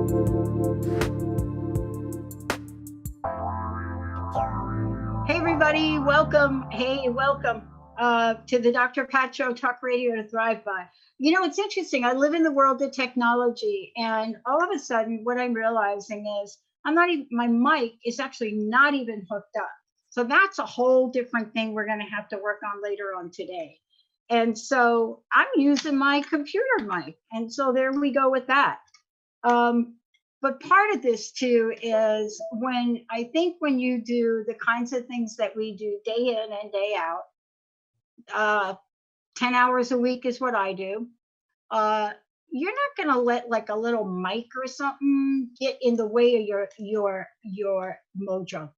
Hey everybody, welcome. Hey, welcome to the Dr. Pat Show, Talk Radio to Thrive By. You know, it's interesting. I live in the world of technology, and all of a sudden, what I'm realizing is I'm not even, my mic is actually not even hooked up. So that's a whole different thing we're going to have to work on later on today. And so I'm using my computer mic, and so there we go with that. But part of this too is when you do the kinds of things that we do day in and day out, 10 hours a week is what I do. You're not going to let like a little mic or something get in the way of your mojo.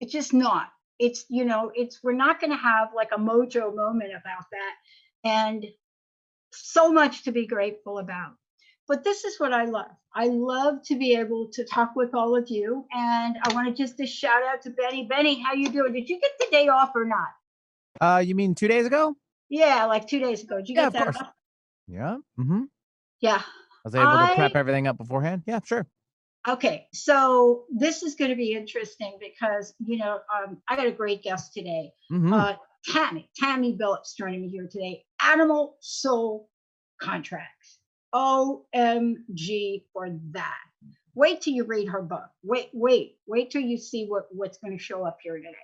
It's just not. It's, you know, we're not going to have like a mojo moment about that. And so much to be grateful about. But this is what I love. I love to be able to talk with all of you. And I want to just a shout out to Benny. Benny, how you doing? Did you get the day off or not? You mean 2 days ago? Yeah, like 2 days ago. Did you get that course. off? Yeah. Mm-hmm. Yeah. I was able to prep everything up beforehand. Yeah, sure. Okay, so this is going to be interesting because, you know, I got a great guest today. Mm-hmm. Tammy Billups joining me here today. Animal Soul Contracts. OMG for that. Wait till you read her book. Wait till you see what's going to show up here today.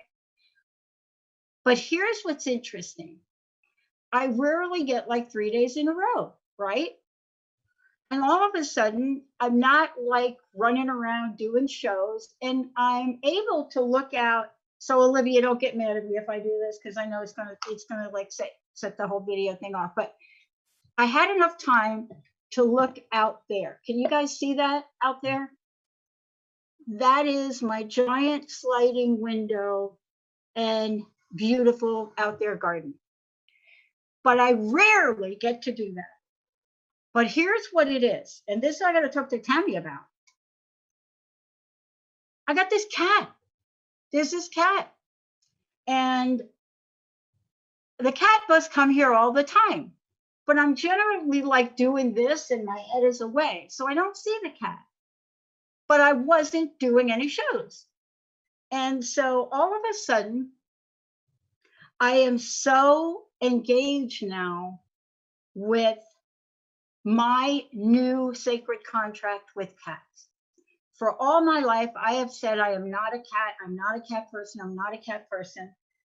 But here's what's interesting. I rarely get like 3 days in a row, right? And all of a sudden, I'm not like running around doing shows, and I'm able to look out. So Olivia, don't get mad at me if I do this, because I know it's gonna like set the whole video thing off. But I had enough time to look out there. Can you guys see that out there? That is my giant sliding window and beautiful out there garden. But I rarely get to do that. But here's what it is. And this I got to talk to Tammy about. I got this cat. There's this cat. And the cat must come here all the time. But I'm generally like doing this and my head is away. So I don't see the cat. But I wasn't doing any shows. And so all of a sudden, I am so engaged now with my new sacred contract with cats. For all my life, I have said I am not a cat. I'm not a cat person. I'm not a cat person.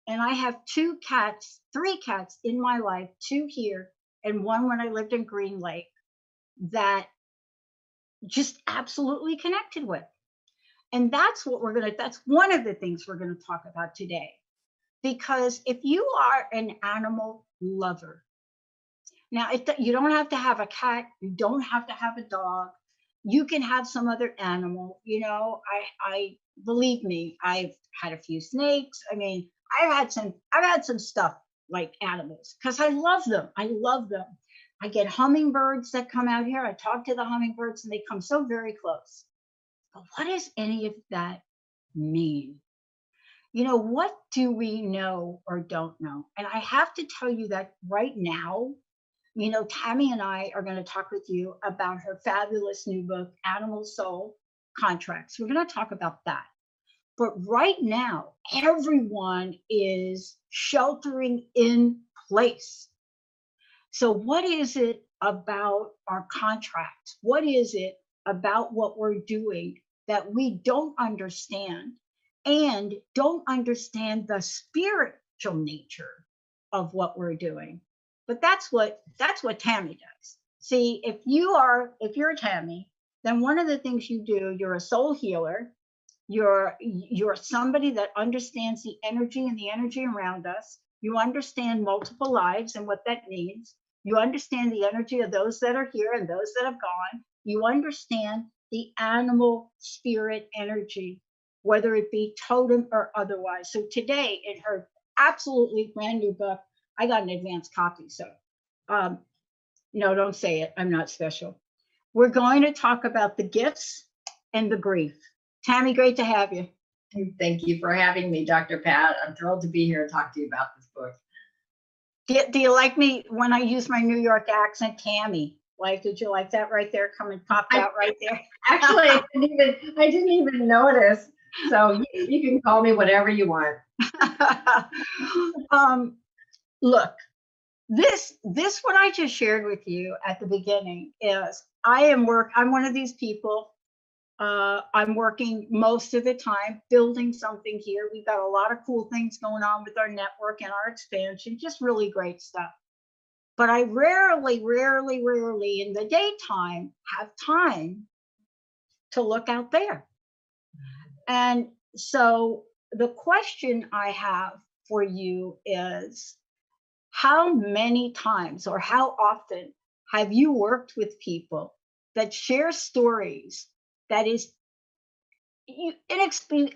And I have three cats in my life, 2 here and 1 when I lived in Green Lake, that just absolutely connected with. And that's that's one of the things we're going to talk about today. Because if you are an animal lover, now you don't have to have a cat, you don't have to have a dog, you can have some other animal. You know, I believe me, I've had a few snakes. I mean, I've had some stuff like animals because I love them. I get hummingbirds that come out here. I talk to the hummingbirds and they come so very close. But what does any of that mean? You know, what do we know or don't know? And I have to tell you that right now, you know, Tammy and I are going to talk with you about her fabulous new book, Animal Soul Contracts. We're going to talk about that. But right now, everyone is sheltering in place. So what is it about our contracts? What is it about what we're doing that we don't understand and don't understand the spiritual nature of what we're doing? But that's what Tammy does. See, if you're Tammy, then one of the things you do, you're a soul healer. You're somebody that understands the energy and the energy around us. You understand multiple lives and what that means. You understand the energy of those that are here and those that have gone. You understand the animal spirit energy, whether it be totem or otherwise. So today, in her absolutely brand new book, I got an advanced copy. So no, don't say it. I'm not special. We're going to talk about the gifts and the grief. Tammy, great to have you. Thank you for having me, Dr. Pat. I'm thrilled to be here and talk to you about this book. Do you like me when I use my New York accent, Tammy? Like, did you like that right there? Come and popped out right there. Actually, I didn't even notice. So you can call me whatever you want. Look, this what I just shared with you at the beginning is I'm one of these people. I'm working most of the time building something here. We've got a lot of cool things going on with our network and our expansion, just really great stuff. But I rarely in the daytime have time to look out there. And so the question I have for you is, how many times or how often have you worked with people that share stories that is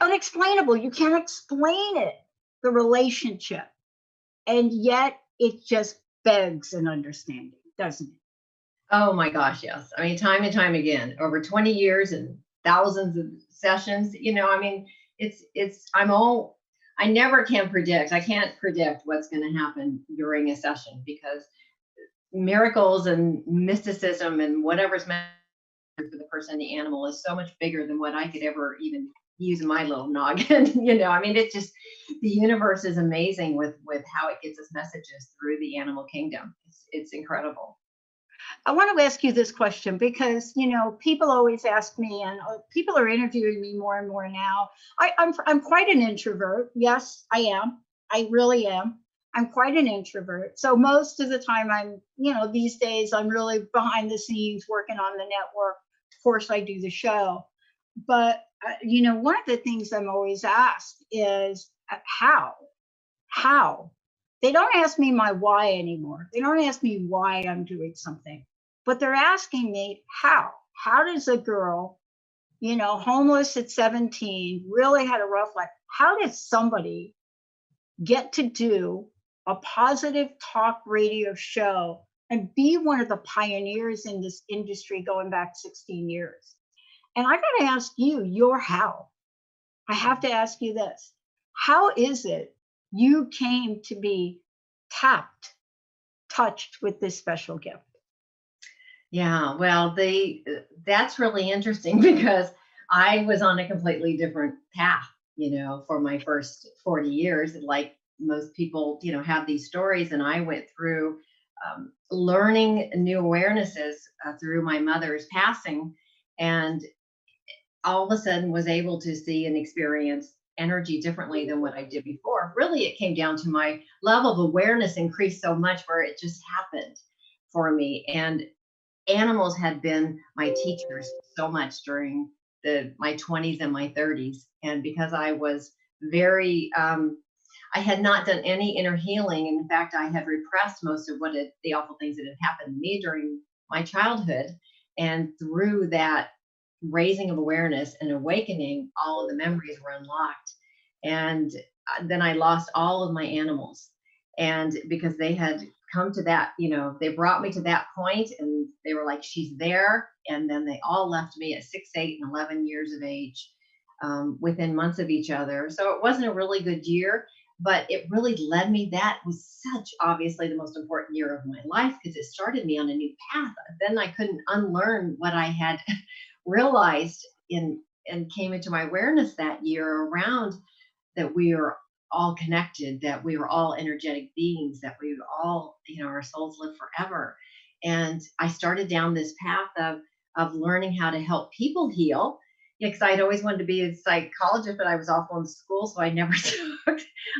unexplainable? You can't explain it, the relationship, and yet it just begs an understanding, doesn't it? Oh my gosh, yes. I mean, time and time again, over 20 years and thousands of sessions, I mean, I never can predict. I can't predict what's going to happen during a session, because miracles and mysticism and whatever's meant for the person and the animal is so much bigger than what I could ever even use my little noggin. I mean, it's just, the universe is amazing with how it gets us messages through the animal kingdom. It's incredible. I want to ask you this question because, people always ask me, and people are interviewing me more and more now. I'm quite an introvert. Yes, I am. I really am. I'm quite an introvert. So most of the time these days I'm really behind the scenes working on the network. Of course, I do the show. But, one of the things I'm always asked is how? They don't ask me my why anymore. They don't ask me why I'm doing something, but they're asking me how. How does a girl, homeless at 17, really had a rough life? How did somebody get to do a positive talk radio show and be one of the pioneers in this industry going back 16 years? And I got to ask you your how. I have to ask you this. How is it you came to be touched with this special gift? Yeah, well, that's really interesting because I was on a completely different path, for my first 40 years. Like most people, have these stories, and I went through learning new awarenesses through my mother's passing, and all of a sudden was able to see and experience energy differently than what I did before. Really, it came down to my level of awareness increased so much where it just happened for me. And animals had been my teachers so much during my 20s and my 30s. And because I was very, I had not done any inner healing. And in fact, I had repressed most of the awful things that had happened to me during my childhood. And through that raising of awareness and awakening, all of the memories were unlocked. And then I lost all of my animals. And because they had come to that, they brought me to that point, and they were like, she's there. And then they all left me at 6, 8, and 11 years of age, within months of each other. So it wasn't a really good year, but it really led me. That was obviously the most important year of my life, because it started me on a new path. Then I couldn't unlearn what I had realized and came into my awareness that year around, that we are all connected, that we are all energetic beings, that we all, our souls live forever. And I started down this path of learning how to help people heal. Because I'd always wanted to be a psychologist, but I was awful in school, so I never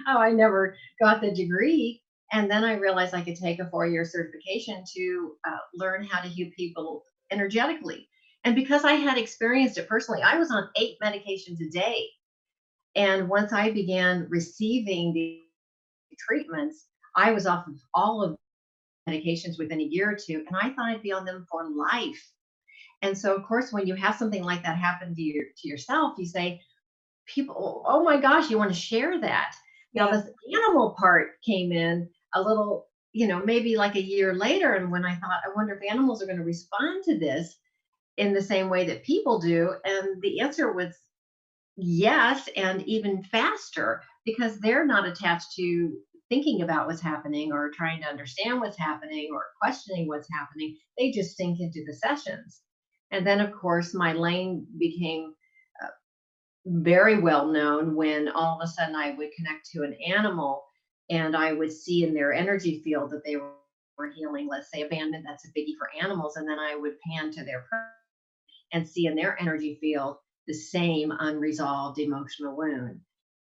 I never got the degree. And then I realized I could take a 4-year certification to learn how to heal people energetically. And because I had experienced it personally, I was on 8 medications a day. And once I began receiving the treatments, I was off of all of the medications within a year or two, and I thought I'd be on them for life. And so, of course, when you have something like that happen to yourself, you say, people, oh my gosh, you want to share that. Yeah. Now, this animal part came in a little, maybe like a year later. And when I thought, I wonder if animals are going to respond to this in the same way that people do. And the answer was yes, and even faster, because they're not attached to thinking about what's happening or trying to understand what's happening or questioning what's happening. They just sink into the sessions. And then, of course, my lane became very well known when all of a sudden I would connect to an animal and I would see in their energy field that they were healing, let's say abandonment, that's a biggie for animals. And then I would pan to their person and see in their energy field the same unresolved emotional wound,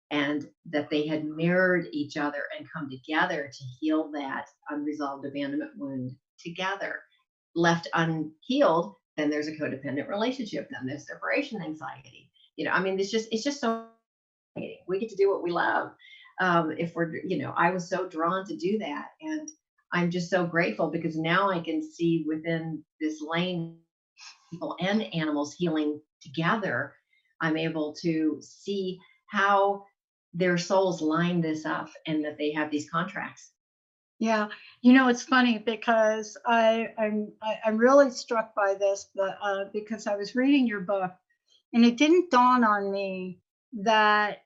and that they had mirrored each other and come together to heal that unresolved abandonment wound together. Left unhealed, then there's a codependent relationship, then there's separation anxiety. I mean, it's just so fascinating. We get to do what we love. If we're, I was so drawn to do that, and I'm just so grateful because now I can see within this lane, people and animals healing together. I'm able to see how their souls line this up and that they have these contracts. Yeah, it's funny because I'm really struck by this, but because I was reading your book, and it didn't dawn on me that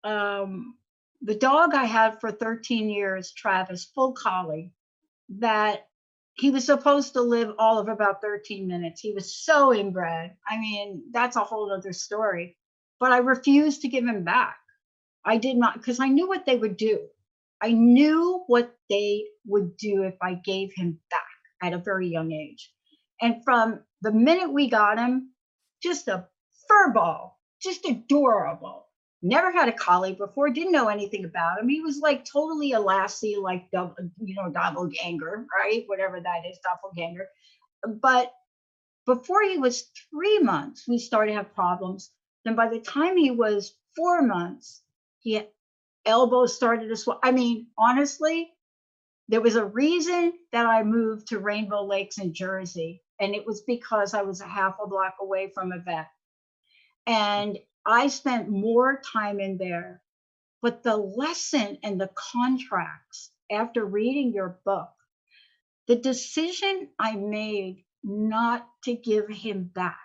the dog I had for 13 years, Travis, full collie, that he was supposed to live all of about 13 minutes. He was so inbred. I mean, that's a whole other story. But I refused to give him back. I did not, because I knew what they would do. I knew what they would do if I gave him back at a very young age. And from the minute we got him, just a fur ball, just adorable. Never had a collie before, didn't know anything about him. He was like totally a lassie, like, doppelganger, right? Whatever that is, doppelganger. But before he was 3 months, we started to have problems. Then by the time he was 4 months, he elbows started to swell. I mean, honestly, there was a reason that I moved to Rainbow Lakes in Jersey, and it was because I was a half a block away from a vet. And I spent more time in there. But the lesson and the contracts after reading your book, the decision I made not to give him back,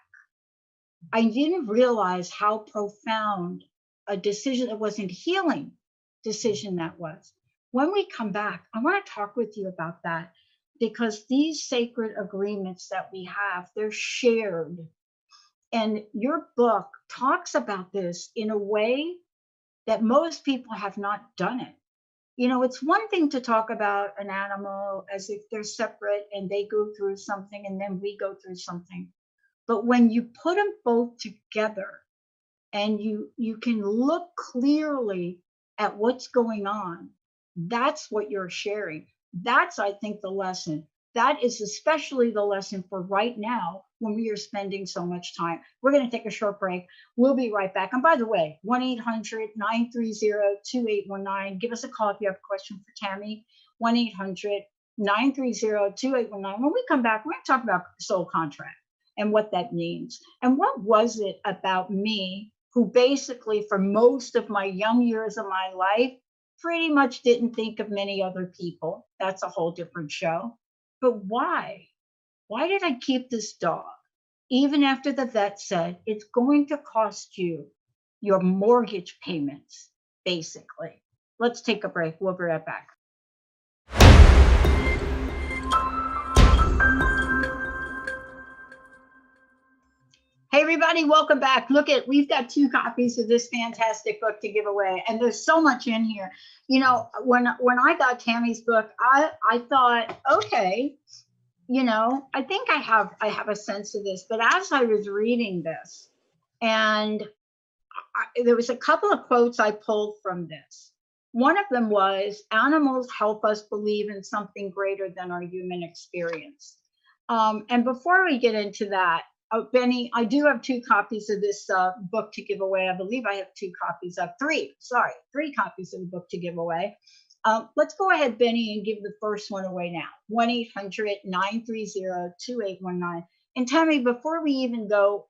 I didn't realize how profound a decision that wasn't healing decision that was. When we come back, I want to talk with you about that, because these sacred agreements that we have, they're shared. And your book talks about this in a way that most people have not done it. It's one thing to talk about an animal as if they're separate and they go through something and then we go through something. But when you put them both together and you can look clearly at what's going on, that's what you're sharing. That's, I think, the lesson. That is especially the lesson for right now when we are spending so much time. We're going to take a short break. We'll be right back. And by the way, 1-800-930-2819. Give us a call if you have a question for Tammy. 1-800-930-2819. When we come back, we're going to talk about soul contract and what that means. And what was it about me, who basically for most of my young years of my life pretty much didn't think of many other people? That's a whole different show. But why? Why did I keep this dog? Even after the vet said it's going to cost you your mortgage payments, basically. Let's take a break. We'll be right back. Hey everybody, welcome back. We've got 2 copies of this fantastic book to give away, and there's so much in here. When I got Tammy's book, I thought, okay, I think I have a sense of this. But as I was reading this, and there was a couple of quotes I pulled from this. One of them was, animals help us believe in something greater than our human experience. And before we get into that, Benny, I do have 2 copies of this book to give away. I believe I have 3 copies of the book to give away. Let's go ahead, Benny, and give the first one away now. 1-800-930-2819. And Tammy, before we even go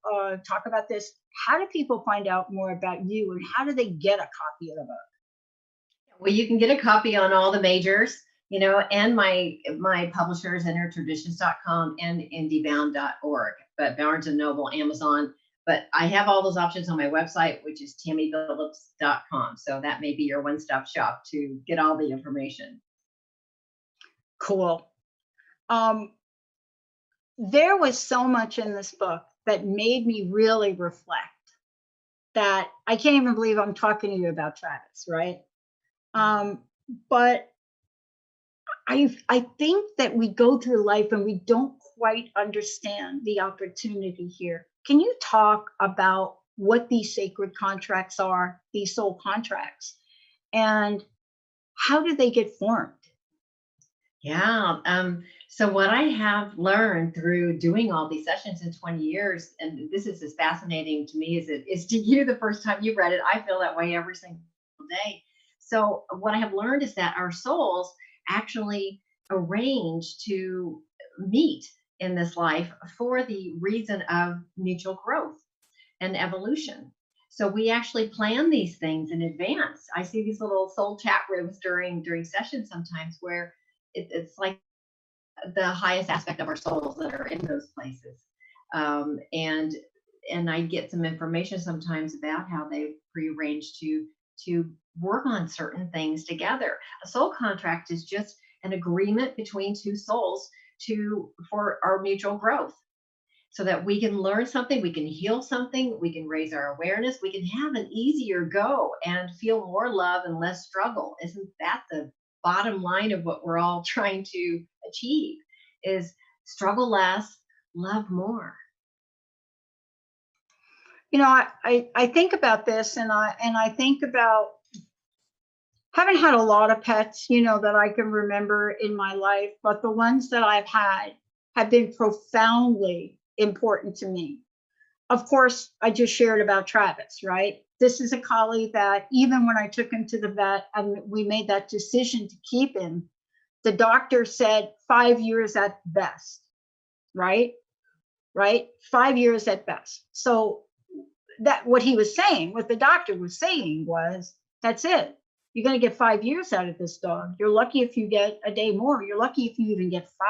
talk about this, how do people find out more about you, and how do they get a copy of the book? Well, you can get a copy on all the majors, and my publishers, innertraditions.com and indiebound.org. But Barnes & Noble, Amazon, But I have all those options on my website, which is tammybillups.com. So that may be your one-stop shop to get all the information. Cool. There was so much in this book that made me really reflect, that I can't even believe I'm talking to you about Travis, right? But I think that we go through life and we don't quite understand the opportunity here. Can you talk about what these sacred contracts are, these soul contracts, and how do they get formed? Yeah. So what I have learned through doing all these sessions in 20 years, and this is as fascinating to me as it is to you the first time you read it. I feel that way every single day. So what I have learned is that our souls actually arrange to meet in this life for the reason of mutual growth and evolution. So we actually plan these things in advance. I see these little soul chat rooms during sessions sometimes where it's like the highest aspect of our souls that are in those places. And I get some information sometimes about how they prearranged to work on certain things together. A soul contract is just an agreement between two souls for our mutual growth, so that we can learn something, we can heal something, we can raise our awareness, we can have an easier go and feel more love and less struggle. Isn't that the bottom line of what we're all trying to achieve? Is struggle less, love more. You know, I think about this, and I think about, haven't had a lot of pets, you know, that I can remember in my life, but the ones that I've had have been profoundly important to me. Of course, I just shared about Travis, right? This is a collie that even when I took him to the vet and we made that decision to keep him, the doctor said 5 years at best, right? Right? 5 years at best. So that what he was saying, what the doctor was saying was, that's it. You're going to get 5 years out of this dog. You're lucky if you get a day more. You're lucky if you even get 5.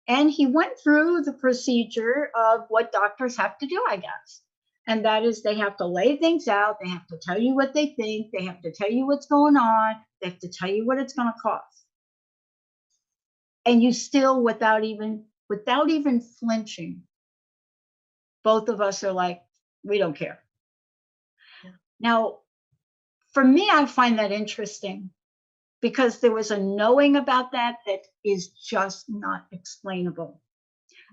And he went through the procedure of what doctors have to do, I guess. And that is, they have to lay things out. They have to tell you what they think. They have to tell you what's going on. They have to tell you what it's going to cost. And you still, without even flinching, both of us are like, we don't care. Yeah. Now, for me, I find that interesting, because there was a knowing about that is just not explainable.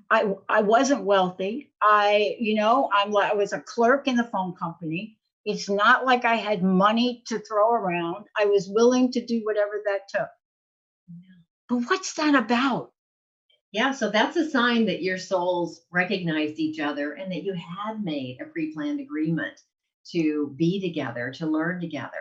I wasn't wealthy. I was a clerk in the phone company. It's not like I had money to throw around. I was willing to do whatever that took. But what's that about? Yeah, so that's a sign that your souls recognized each other and that you had made a pre-planned agreement to be together, to learn together.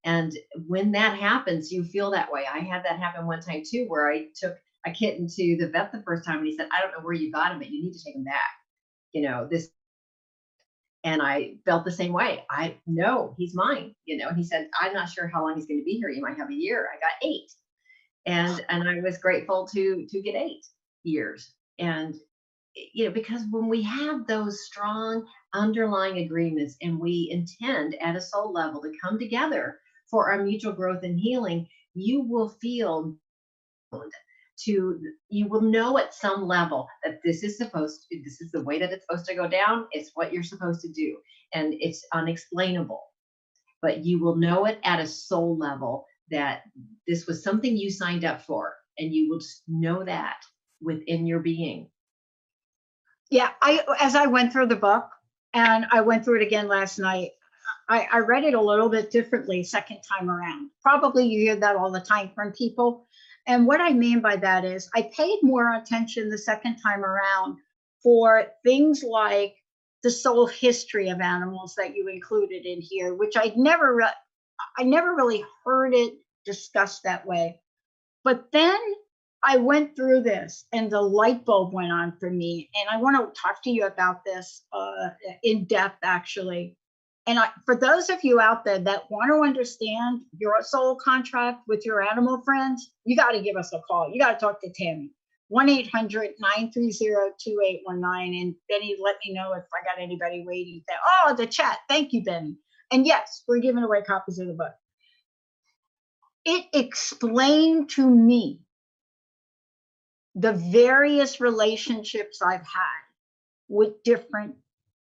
And when that happens, you feel that way. I had that happen one time too, where I took a kitten to the vet the first time and he said, I don't know where you got him, but you need to take him back. This, and I felt the same way. I know he's mine, and he said, I'm not sure how long he's going to be here. You might have a year. I got 8. And I was grateful to get 8 years. And because when we have those strong underlying agreements and we intend at a soul level to come together for our mutual growth and healing, you will you will know at some level that this is the way that it's supposed to go down. It's what you're supposed to do. And it's unexplainable, but you will know it at a soul level that this was something you signed up for, and you will just know that within your being. Yeah, as I went through the book, and I went through it again last night, I read it a little bit differently second time around. Probably you hear that all the time from people. And what I mean by that is I paid more attention the second time around for things like the soul history of animals that you included in here, which I never really heard it discussed that way. But then I went through this and the light bulb went on for me. And I want to talk to you about this in depth, actually. And for those of you out there that want to understand your soul contract with your animal friends, you got to give us a call. You got to talk to Tammy, 1-800-930-2819. And Benny, let me know if I got anybody waiting. Oh, the chat. Thank you, Benny. And yes, we're giving away copies of the book. It explained to me the various relationships I've had with different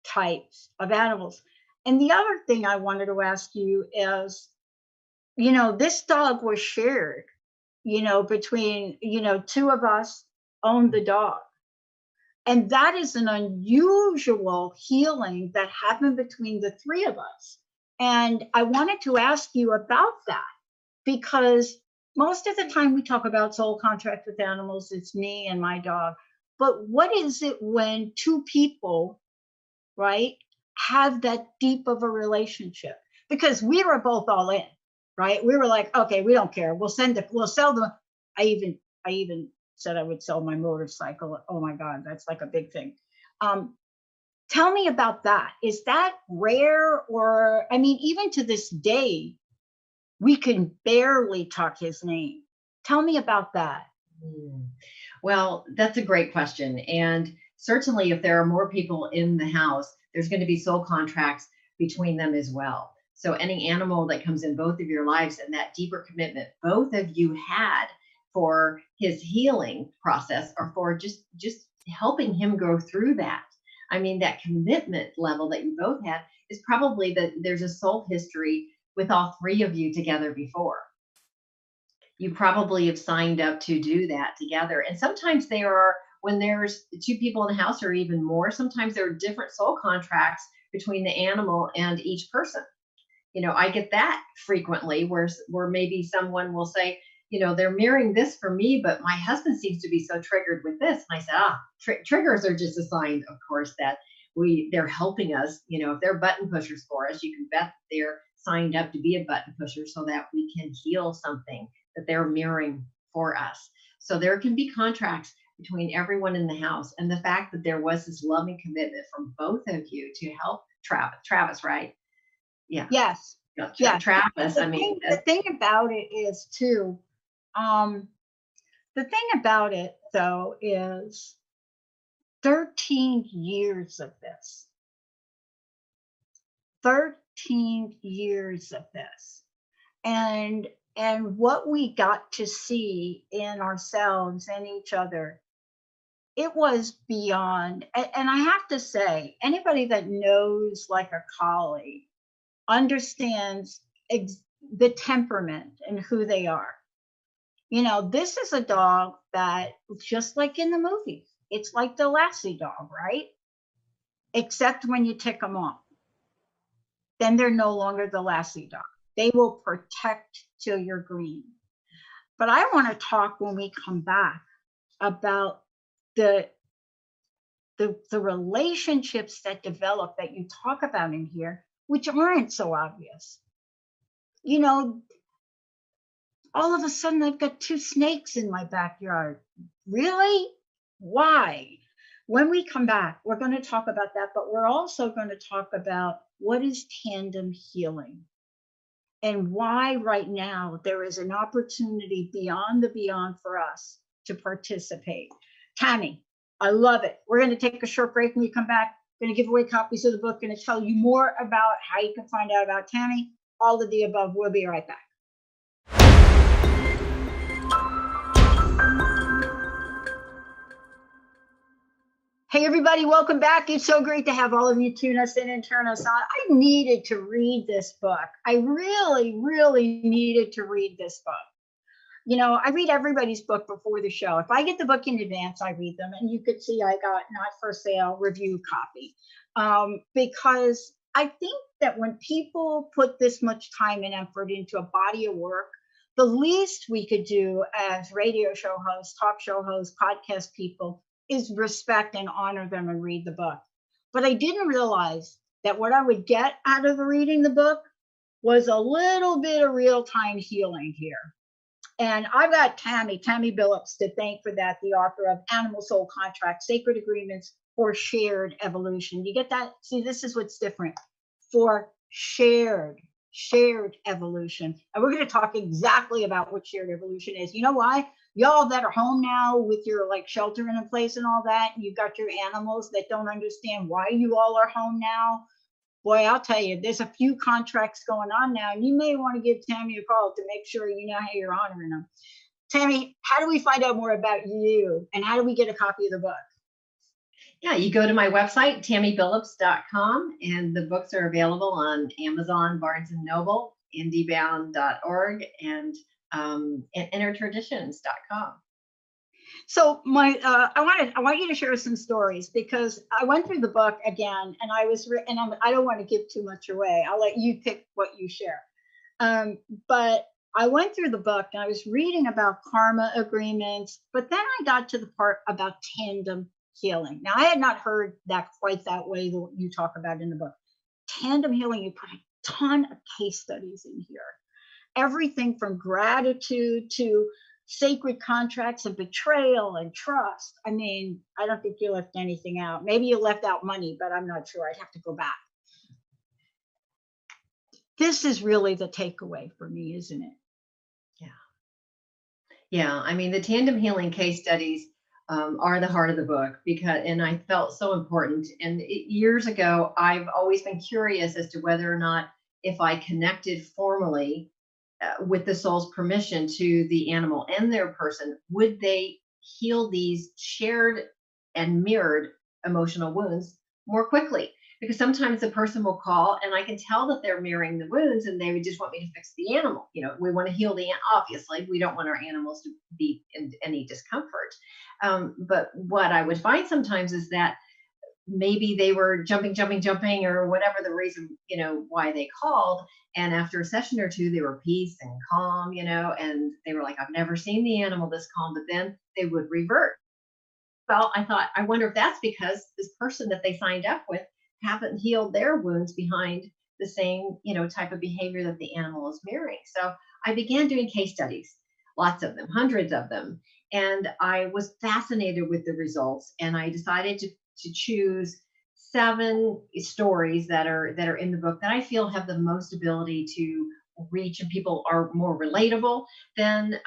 types of animals. And the other thing I wanted to ask you is, this dog was shared, between, two of us owned the dog. And that is an unusual healing that happened between the three of us. And I wanted to ask you about that, because most of the time we talk about soul contract with animals, it's me and my dog. But what is it when two people, right, have that deep of a relationship? Because we were both all in, right? We were like, okay, we don't care. We'll sell them. I even said I would sell my motorcycle. Oh my God, that's like a big thing. Tell me about that. Is that rare? Or, I mean, even to this day, we can barely talk his name. Tell me about that. Well, that's a great question. And certainly if there are more people in the house, there's going to be soul contracts between them as well. So any animal that comes in both of your lives and that deeper commitment both of you had for his healing process, or for just helping him go through that. I mean, that commitment level that you both had is probably that there's a soul history with all three of you together before. You probably have signed up to do that together. And sometimes when there's two people in the house, or even more, sometimes there are different soul contracts between the animal and each person. I get that frequently, where maybe someone will say, they're mirroring this for me, but my husband seems to be so triggered with this. And I said, triggers are just a sign, of course, that they're helping us. If they're button pushers for us, you can bet they're signed up to be a button pusher so that we can heal something that they're mirroring for us. So there can be contracts between everyone in the house. And the fact that there was this loving commitment from both of you to help Travis, right? Yeah. Yes. Yeah. Travis. The thing about it is too, the thing about it though is 13 years of this. 13 years of this. And what we got to see in ourselves and each other, it was beyond. And I have to say, anybody that knows like a collie understands the temperament and who they are. This is a dog that, just like in the movies, it's like the Lassie dog, right? Except when you tick them off, then they're no longer the Lassie dog. They will protect till you're green. But I want to talk when we come back about the relationships that develop that you talk about in here, which aren't so obvious. All of a sudden I've got 2 snakes in my backyard. Really? Why? When we come back, we're going to talk about that, but we're also going to talk about what is tandem healing and why right now there is an opportunity beyond the beyond for us to participate. Tammy, I love it. We're going to take a short break. When we come back, going to give away copies of the book, going to tell you more about how you can find out about Tammy, all of the above. We'll be right back. Hey, everybody, welcome back. It's so great to have all of you tune us in and turn us on. I needed to read this book. I really, really needed to read this book. I read everybody's book before the show. If I get the book in advance, I read them. And you could see I got not for sale review copy. Because I think that when people put this much time and effort into a body of work, the least we could do as radio show hosts, talk show hosts, podcast people is respect and honor them and read the book. But I didn't realize that what I would get out of reading the book was a little bit of real-time healing here. And I've got Tammy Billups to thank for that, the author of Animal Soul Contract, Sacred Agreements for Shared Evolution. You get that? See, this is what's different. For shared evolution. And we're going to talk exactly about what shared evolution is. You know why? y'all that are home now with your like sheltering in place and all that, and you've got your animals that don't understand why you all are home now. Boy, I'll tell you, there's a few contracts going on now, and you may want to give Tammy a call to make sure you know how you're honoring them. Tammy, how do we find out more about you, and how do we get a copy of the book? Yeah, you go to my website, tammybillups.com, and the books are available on Amazon, Barnes and Noble, indiebound.org, and innertraditions.com. So I want you to share some stories, because I went through the book again, and I don't want to give too much away. I'll let you pick what you share. But I went through the book and I was reading about karma agreements, but then I got to the part about tandem healing. Now, I had not heard that quite that way that you talk about in the book. Tandem healing, you put a ton of case studies in here. Everything from gratitude to sacred contracts and betrayal and trust. I mean, I don't think you left anything out. Maybe you left out money, but I'm not sure. I'd have to go back. This is really the takeaway for me, isn't it? Yeah. I mean, the tandem healing case studies are the heart of the book, and I felt so important. And years ago, I've always been curious as to whether or not, if I connected formally with the soul's permission to the animal and their person, would they heal these shared and mirrored emotional wounds more quickly? Because sometimes the person will call and I can tell that they're mirroring the wounds, and they would just want me to fix the animal. We want to heal obviously, we don't want our animals to be in any discomfort. But what I would find sometimes is that maybe they were jumping, or whatever the reason, why they called. And after a session or two, they were peace and calm, and they were like, I've never seen the animal this calm, but then they would revert. Well, I thought, I wonder if that's because this person that they signed up with haven't healed their wounds behind the same, type of behavior that the animal is mirroring. So I began doing case studies, lots of them, hundreds of them. And I was fascinated with the results. And I decided to choose 7 stories that are in the book that I feel have the most ability to reach, and people are more relatable than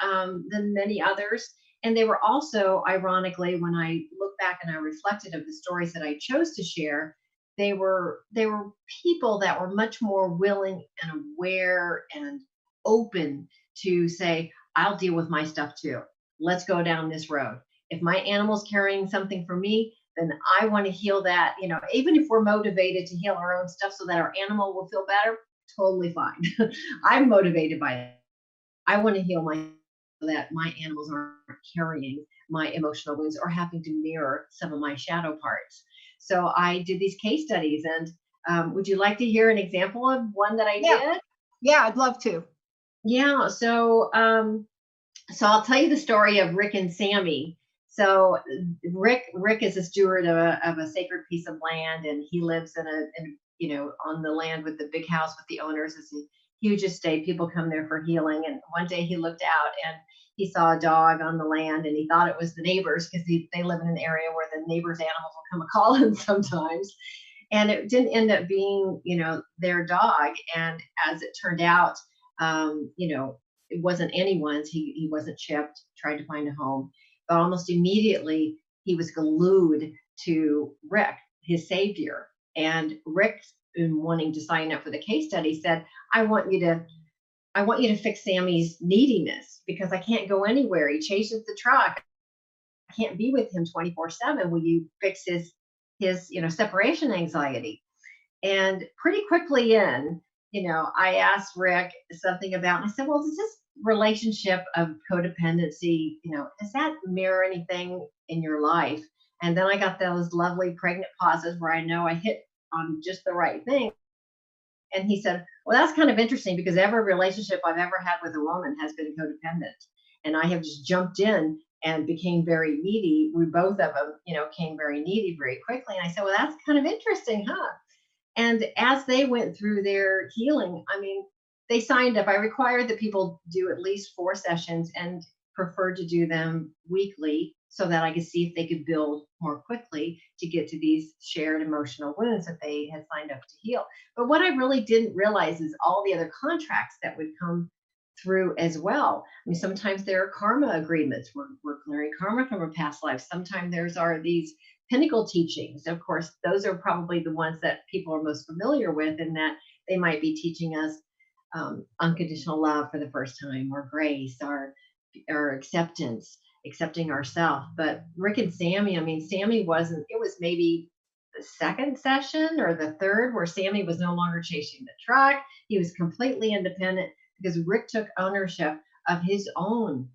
many others. And they were also, ironically, when I look back and I reflected of the stories that I chose to share, they were people that were much more willing and aware and open to say, I'll deal with my stuff too. Let's go down this road. If my animal's carrying something for me, then I want to heal that. Even if we're motivated to heal our own stuff so that our animal will feel better, totally fine. I'm motivated by it. I want to heal so that my animals aren't carrying my emotional wounds or having to mirror some of my shadow parts. So I did these case studies, and would you like to hear an example of one that I did? Yeah, I'd love to. Yeah. So I'll tell you the story of Rick and Sammy. So Rick is a steward of a sacred piece of land, and he lives on the land with the big house with the owners. It's a huge estate. People come there for healing. And one day he looked out and he saw a dog on the land, and he thought it was the neighbors, because they live in an area where the neighbors' animals will come a calling sometimes. And it didn't end up being, their dog. And as it turned out, it wasn't anyone's. He wasn't chipped, tried to find a home. But almost immediately, he was glued to Rick, his savior. And Rick, in wanting to sign up for the case study, said, I want you to fix Sammy's neediness, because I can't go anywhere. He chases the truck. I can't be with him 24/7. Will you fix his separation anxiety? And pretty quickly I asked Rick something about, and I said, well, does this relationship of codependency, does that mirror anything in your life? And then I got those lovely pregnant pauses where I know I hit on just the right thing. And he said, well, that's kind of interesting, because every relationship I've ever had with a woman has been codependent. And I have just jumped in and became very needy. We both of them, came very needy very quickly. And I said, well, that's kind of interesting, huh? And as they went through their healing, they signed up. I required that people do at least 4 sessions, and preferred to do them weekly, so that I could see if they could build more quickly to get to these shared emotional wounds that they had signed up to heal. But what I really didn't realize is all the other contracts that would come through as well. I mean, sometimes there are karma agreements. We're clearing karma from a past life. Sometimes there's are these pinnacle teachings. Of course, those are probably the ones that people are most familiar with, in that they might be teaching us unconditional love for the first time, or grace, or acceptance, accepting ourselves. But Rick and Sammy, I mean, Sammy wasn't, it was maybe the second session or the third where Sammy was no longer chasing the truck. He was completely independent because Rick took ownership of his own,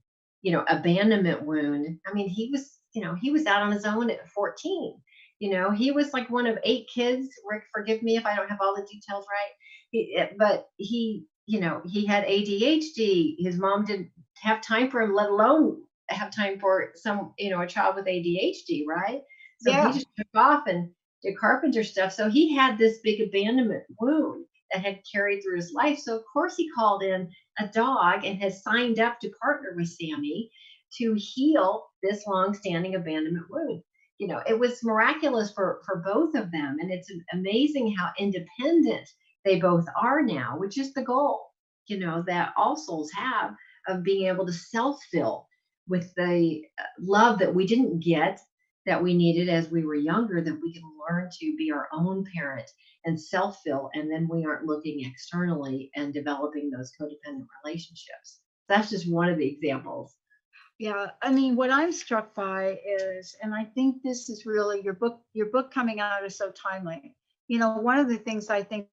abandonment wound. I mean, he was out on his own at 14. He was like one of 8 kids. Rick, forgive me if I don't have all the details right. But he had ADHD. His mom didn't have time for him, let alone have time for a child with ADHD, right? So Yeah. he just took off and did carpenter stuff. So he had this big abandonment wound that had carried through his life. So of course he called in a dog and has signed up to partner with Sammy to heal this long-standing abandonment wound. It was miraculous for both of them. And it's amazing how independent they both are now, which is the goal, that all souls have, of being able to self-fill with the love that we didn't get, that we needed as we were younger, that we can learn to be our own parent and self-fill. And then we aren't looking externally and developing those codependent relationships. That's just one of the examples. Yeah, I mean, what I'm struck by is, and I think this is really your book coming out is so timely. One of the things I think,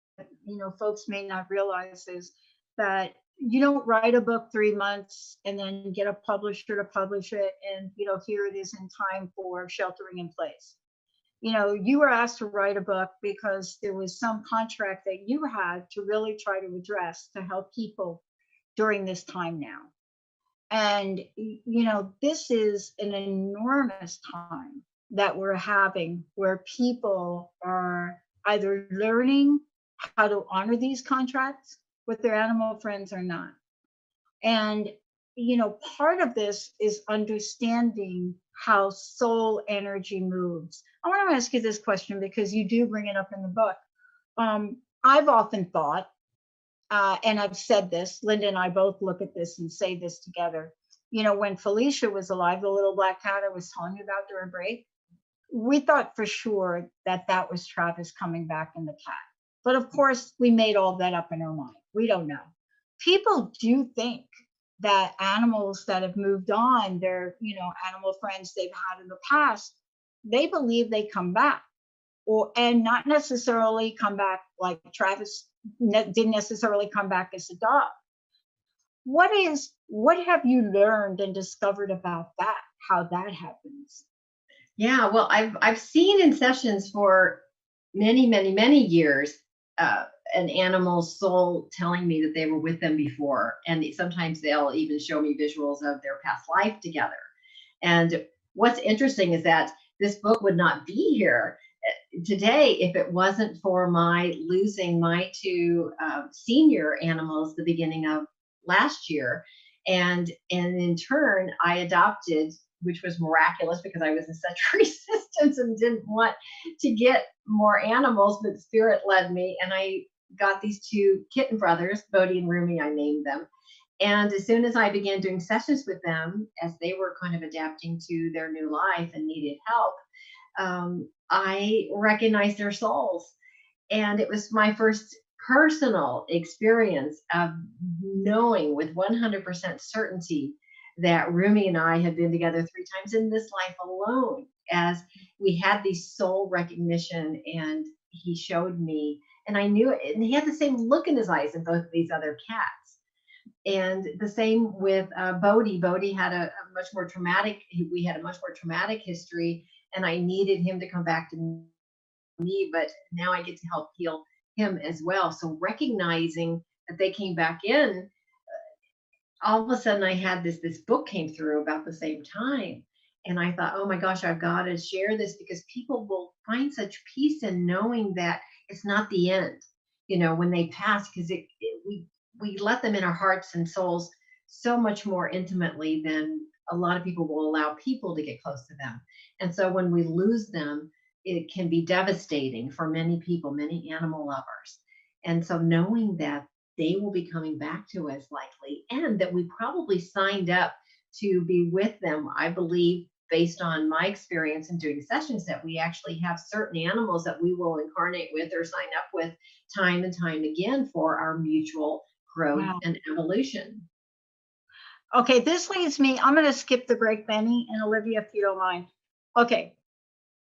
folks may not realize is that you don't write a book 3 months and then get a publisher to publish it, and here it is in time for sheltering in place. You were asked to write a book because there was some contract that you had to really try to address to help people during this time now. And, this is an enormous time that we're having where people are either learning how to honor these contracts with their animal friends or not. And, part of this is understanding how soul energy moves. I want to ask you this question because you do bring it up in the book. I've often thought, and I've said this, Linda and I both look at this and say this together. When Felicia was alive, the little black cat I was telling you about during break, we thought for sure that that was Travis coming back in the cat. But of course, we made all that up in our mind. We don't know. People do think that animals that have moved on, their, animal friends they've had in the past, they believe they come back, and not necessarily come back like Travis didn't necessarily come back as a dog. What have you learned and discovered about that, how that happens? Yeah, well, I've seen in sessions for many, many, many years, an animal's soul telling me that they were with them before, and sometimes they'll even show me visuals of their past life together. And what's interesting is that this book would not be here today if it wasn't for my losing my 2 senior animals the beginning of last year. And in turn, I adopted, which was miraculous because I was in such resistance and didn't want to get more animals, but Spirit led me, and I got these 2 kitten brothers, Bodhi and Rumi, I named them. And as soon as I began doing sessions with them, as they were kind of adapting to their new life and needed help, I recognized their souls. And it was my first personal experience of knowing with 100% certainty that Rumi and I had been together 3 times in this life alone, as we had these soul recognition, and he showed me, and I knew it, and he had the same look in his eyes in both of these other cats. And the same with Bodhi. Bodhi had we had a much more traumatic history, and I needed him to come back to me, but now I get to help heal him as well. So recognizing that they came back in, all of a sudden I had this book came through about the same time. And I thought, oh my gosh, I've got to share this because people will find such peace in knowing that it's not the end, when they pass, because we let them in our hearts and souls so much more intimately than a lot of people will allow people to get close to them. And so when we lose them, it can be devastating for many people, many animal lovers. And so knowing that they will be coming back to us likely, and that we probably signed up to be with them. I believe, based on my experience in doing sessions, that we actually have certain animals that we will incarnate with or sign up with time and time again for our mutual growth Wow. and evolution. Okay, this leads me, I'm going to skip the break, Benny and Olivia, if you don't mind. Okay,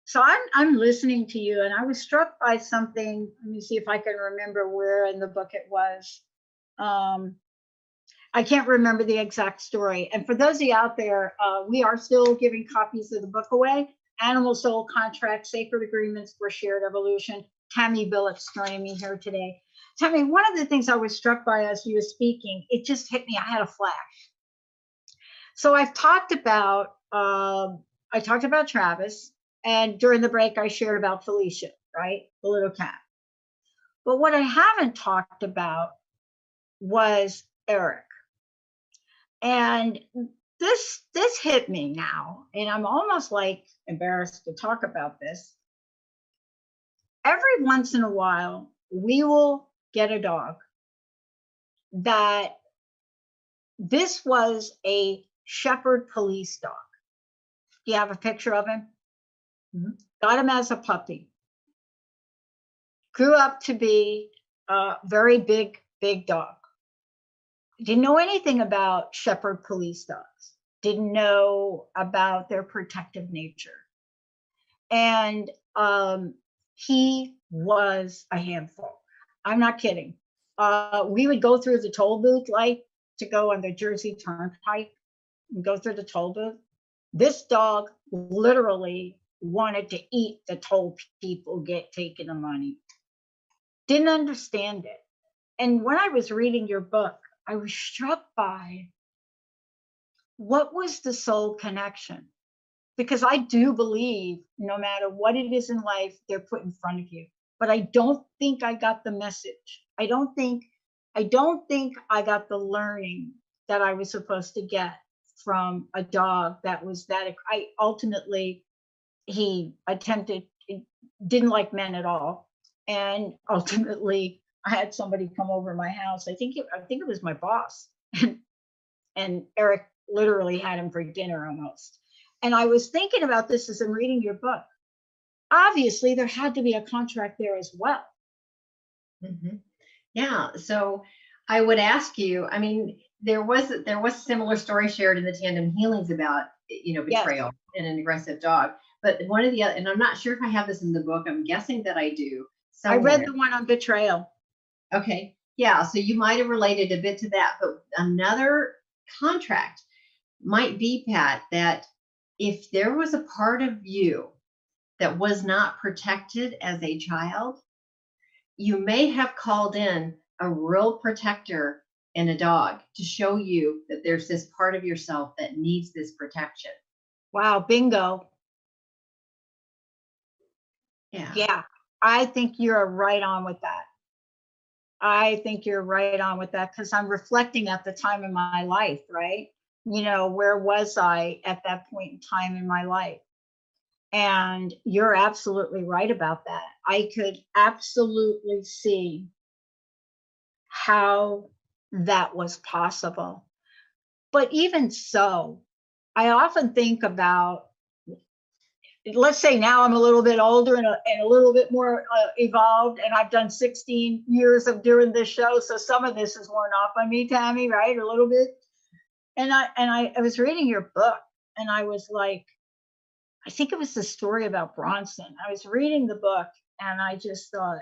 so I'm listening to you, and I was struck by something. Let me see if I can remember where in the book it was. I can't remember the exact story. And for those of you out there, we are still giving copies of the book away. Animal Soul Contract, Sacred Agreements for Shared Evolution. Tammy Billups joining me here today. Tammy, one of the things I was struck by as you were speaking, it just hit me. I had a flash. So I talked about Travis, and during the break I shared about Felicia, right? The little cat. But what I haven't talked about was Eric. And this hit me now, and I'm almost like embarrassed to talk about this. Every once in a while, we will get a dog that this was a shepherd police dog. Do you have a picture of him? Mm-hmm. Got him as a puppy. Grew up to be a very big dog. Didn't know anything about shepherd police dogs. Didn't know about their protective nature. And he was a handful. I'm not kidding. We would go through the toll booth, like to go on the Jersey Turnpike and go through the toll booth. This dog literally wanted to eat the toll people get taking the money. Didn't understand it. And when I was reading your book, I was struck by what was the soul connection? Because I do believe no matter what it is in life, they're put in front of you. But I don't think I got the message. I don't think I got the learning that I was supposed to get from a dog that was that. I ultimately, he didn't like men at all. And ultimately I had somebody come over my house. I think it was my boss. And Eric literally had him for dinner almost. And I was thinking about this as I'm reading your book. Obviously, there had to be a contract there as well. Mm-hmm. Yeah. So I would ask you, I mean, there was a similar story shared in the Tandem Healings about, betrayal in an aggressive dog. But one of the other, and I'm not sure if I have this in the book, I'm guessing that I do. Somewhere. I read the one on betrayal. Okay. Yeah. So you might have related a bit to that, but another contract might be, Pat, that if there was a part of you that was not protected as a child, you may have called in a real protector in a dog to show you that there's this part of yourself that needs this protection. Wow, bingo. Yeah. I think you're right on with that. I think you're right on with that, because I'm reflecting at the time in my life, right? Where was I at that point in time in my life? And you're absolutely right about that. I could absolutely see how that was possible. But even so, I often think about, let's say now I'm a little bit older and a little bit more evolved, and I've done 16 years of doing this show. So some of this is worn off on me, Tammy, right? A little bit. And I was reading your book, and I was like, I think it was the story about Bronson. I was reading the book, and I just thought,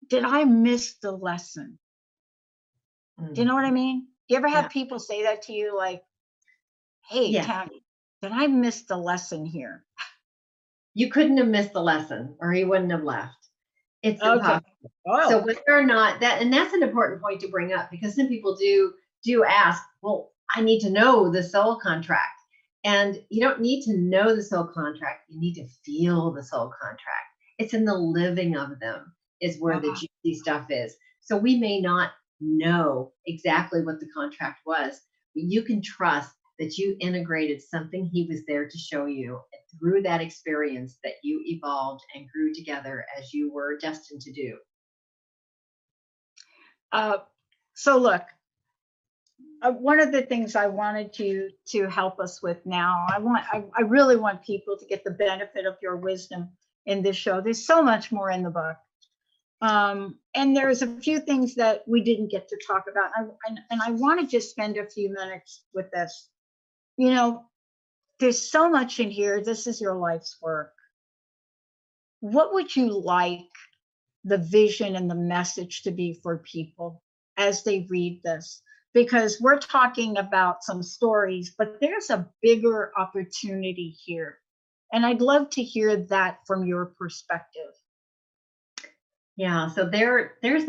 did I miss the lesson? Do you know what I mean? You ever have people say that to you, like, hey, Tammy, did I miss the lesson here? You couldn't have missed the lesson, or he wouldn't have left. It's impossible. Oh. So whether or not that, and that's an important point to bring up, because some people do ask, well, I need to know the soul contract. And you don't need to know the soul contract. You need to feel the soul contract. It's in the living of them is where the juicy stuff is. So we may not know exactly what the contract was, but you can trust that you integrated something he was there to show you through that experience that you evolved and grew together as you were destined to do. So look, one of the things I wanted you to help us with now, I really want people to get the benefit of your wisdom in this show. There's so much more in the book. And there's a few things that we didn't get to talk about. And I want to just spend a few minutes with this. You know, there's so much in here. This is your life's work. What would you like the vision and the message to be for people as they read this? Because we're talking about some stories, but there's a bigger opportunity here. And I'd love to hear that from your perspective. Yeah, so there's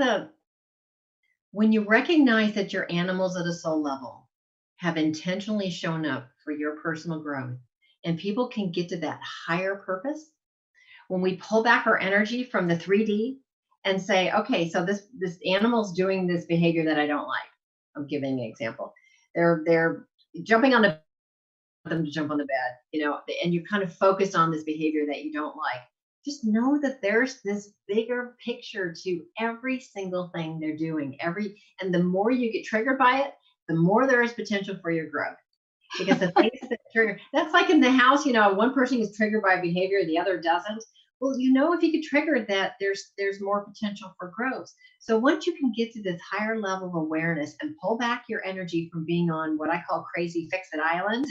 when you recognize that your animals at a soul level have intentionally shown up for your personal growth, and people can get to that higher purpose, when we pull back our energy from the 3D and say, okay, so this animal's doing this behavior that I don't like. I'm giving an example. They're jumping on them to jump on the bed, and you're kind of focused on this behavior that you don't like. Just know that there's this bigger picture to every single thing they're doing. And the more you get triggered by it, the more there is potential for your growth. Because the things that trigger, that's like in the house, one person is triggered by behavior, the other doesn't. Well, if you get triggered, that there's more potential for growth. So once you can get to this higher level of awareness and pull back your energy from being on what I call crazy fix-it island,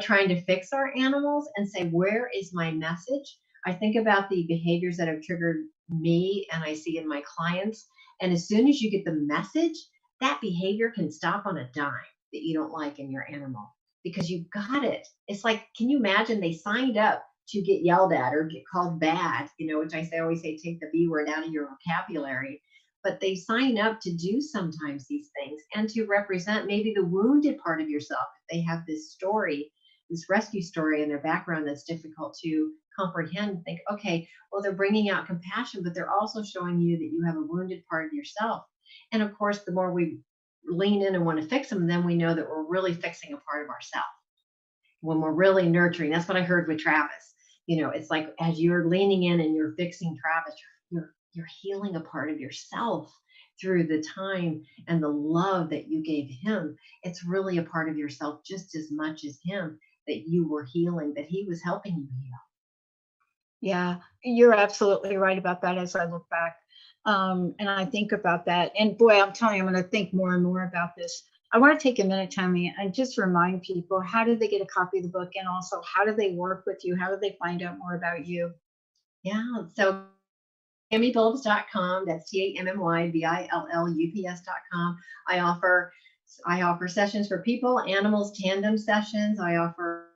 trying to fix our animals and say, where is my message? I think about the behaviors that have triggered me and I see in my clients. And as soon as you get the message, that behavior can stop on a dime that you don't like in your animal because you got it. It's like, can you imagine they signed up to get yelled at or get called bad, which I always say, take the B word out of your vocabulary. But they sign up to do sometimes these things and to represent maybe the wounded part of yourself. They have this story, this rescue story in their background that's difficult to comprehend. Think, okay, well, they're bringing out compassion, but they're also showing you that you have a wounded part of yourself. And of course, the more we lean in and want to fix them, then we know that we're really fixing a part of ourselves. When we're really nurturing, that's what I heard with Travis. It's like as you're leaning in and you're fixing Travis, you're healing a part of yourself through the time and the love that you gave him. It's really a part of yourself just as much as him that you were healing, that he was helping you heal. Yeah, you're absolutely right about that as I look back. And I think about that. And boy, I'm telling you, I'm going to think more and more about this. I want to take a minute, Tammy, and just remind people, how do they get a copy of the book? And also, how do they work with you? How do they find out more about you? Yeah, so TammyBillups.com, that's TammyBillups.com. I offer sessions for people, animals, tandem sessions. I offer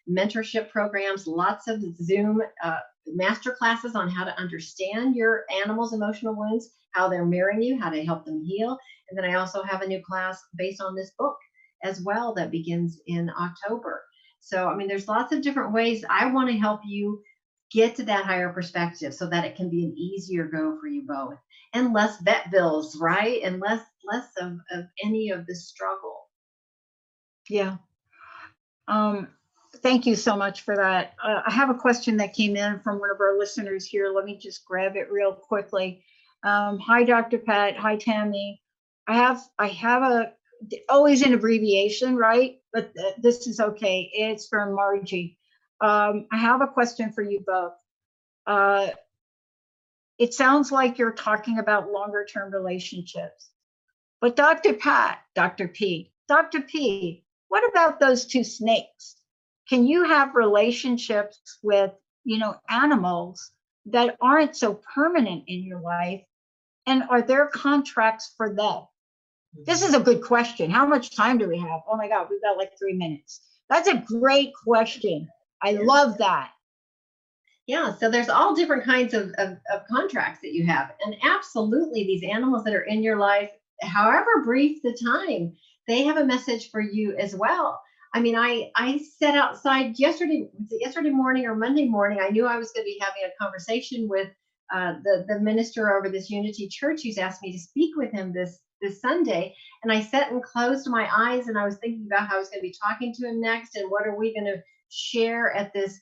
mentorship programs, lots of Zoom master classes on how to understand your animal's emotional wounds, how they're mirroring you, how to help them heal. And then I also have a new class based on this book as well that begins in October. So, there's lots of different ways. I want to help you get to that higher perspective so that it can be an easier go for you both and less vet bills, right? And less of any of the struggle. Yeah. Thank you so much for that. I have a question that came in from one of our listeners here. Let me just grab it real quickly. Hi, Dr. Pat. Hi, Tammy. I have always an abbreviation, right? But this is okay. It's from Margie. I have a question for you both. It sounds like you're talking about longer term relationships. But Dr. Pat, Dr. P, what about those two snakes? Can you have relationships with, animals that aren't so permanent in your life? And are there contracts for them? This is a good question. How much time do we have? Oh my God, we've got like 3 minutes. That's a great question. I love that. Yeah, so there's all different kinds of contracts that you have. And absolutely, these animals that are in your life, however brief the time, they have a message for you as well. I sat outside yesterday morning or Monday morning. I knew I was going to be having a conversation with the minister over this Unity Church who's asked me to speak with him this Sunday. And I sat and closed my eyes and I was thinking about how I was going to be talking to him next and what are we going to share at this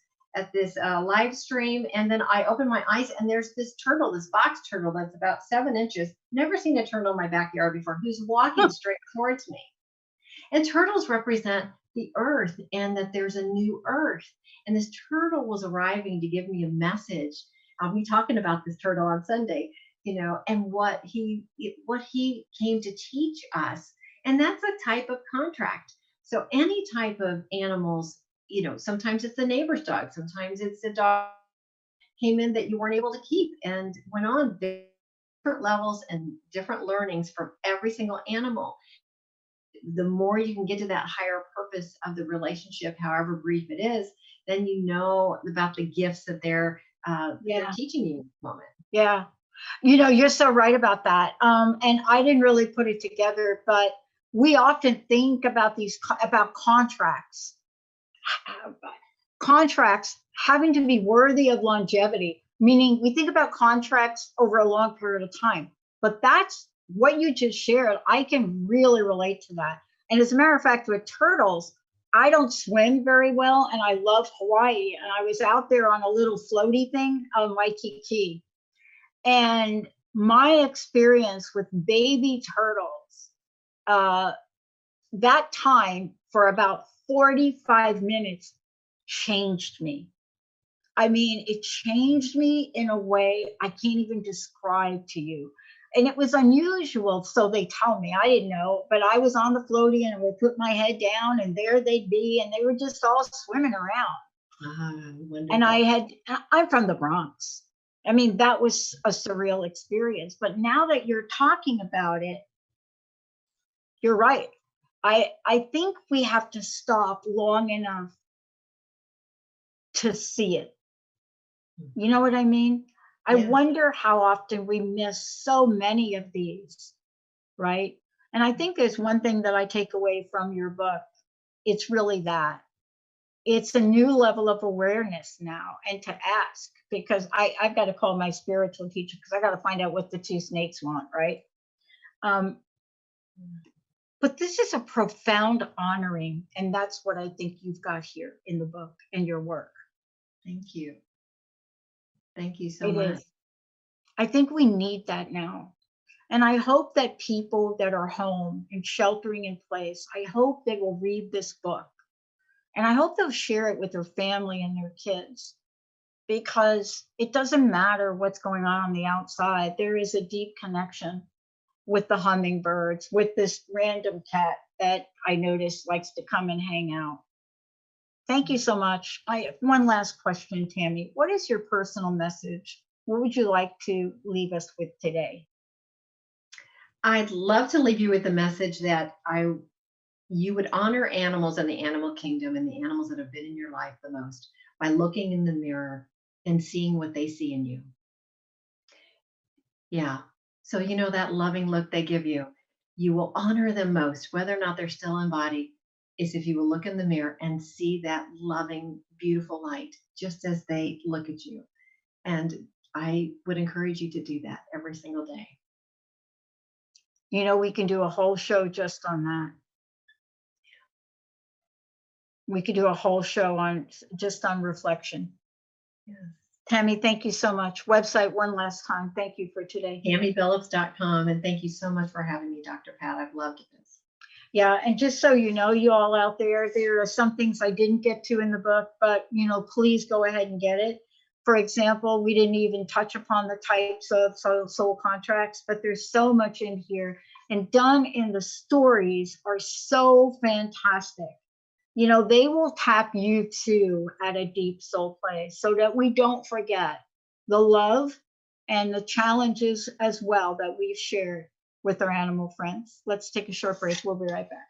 live stream, and then I open my eyes, and there's this turtle, this box turtle that's about 7 inches. Never seen a turtle in my backyard before, who's walking straight towards me. And turtles represent the earth, and that there's a new earth. And this turtle was arriving to give me a message. I'll be talking about this turtle on Sunday, and what he came to teach us. And that's a type of contract. So any type of animals, sometimes it's the neighbor's dog, sometimes it's a dog came in that you weren't able to keep, and went on different levels and different learnings from every single animal. The more you can get to that higher purpose of the relationship, however brief it is, then you know about the gifts that they're teaching you in this moment. Yeah. You're so right about that. And I didn't really put it together, but we often think about about contracts having to be worthy of longevity, meaning we think about contracts over a long period of time, but that's what you just shared. I can really relate to that. And as a matter of fact, with turtles, I don't swim very well, and I love Hawaii. And I was out there on a little floaty thing on Waikiki. And my experience with baby turtles, that time for about 45 minutes changed me. I mean, it changed me in a way I can't even describe to you. And it was unusual, so they tell me. I didn't know, but I was on the floaty, and I would put my head down, and there they'd be, and they were just all swimming around. And I'm from the Bronx. I mean, that was a surreal experience. But now that you're talking about it, you're right. I think we have to stop long enough to see it. You know what I mean? I wonder how often we miss so many of these, right? And I think there's one thing that I take away from your book. It's really that. It's a new level of awareness now, and to ask, because I've got to call my spiritual teacher, because I got to find out what the two snakes want, right? But this is a profound honoring, and that's what I think you've got here in the book and your work. Thank you. Thank you so much. I think we need that now. And I hope that people that are home and sheltering in place, I hope they will read this book. And I hope they'll share it with their family and their kids, because it doesn't matter what's going on the outside. There is a deep connection with the hummingbirds, with this random cat that I noticed likes to come and hang out. Thank you so much. One last question, Tammy. What is your personal message? What would you like to leave us with today? I'd love to leave you with the message that you would honor animals in the animal kingdom and the animals that have been in your life the most by looking in the mirror and seeing what they see in you. Yeah. So, that loving look they give you, you will honor them most, whether or not they're still in body, is if you will look in the mirror and see that loving, beautiful light just as they look at you. And I would encourage you to do that every single day. We can do a whole show just on that. We could do a whole show just on reflection. Yes. Tammy, thank you so much. Website one last time. Thank you for today. TammyBillups.com. And thank you so much for having me, Dr. Pat. I've loved this. Yeah, and just so you know, you all out there are some things I didn't get to in the book, but please go ahead and get it. For example, we didn't even touch upon the types of soul contracts, but there's so much in here, and done in the stories are so fantastic. They will tap you too at a deep soul place, so that we don't forget the love and the challenges as well that we've shared with our animal friends. Let's take a short break. We'll be right back.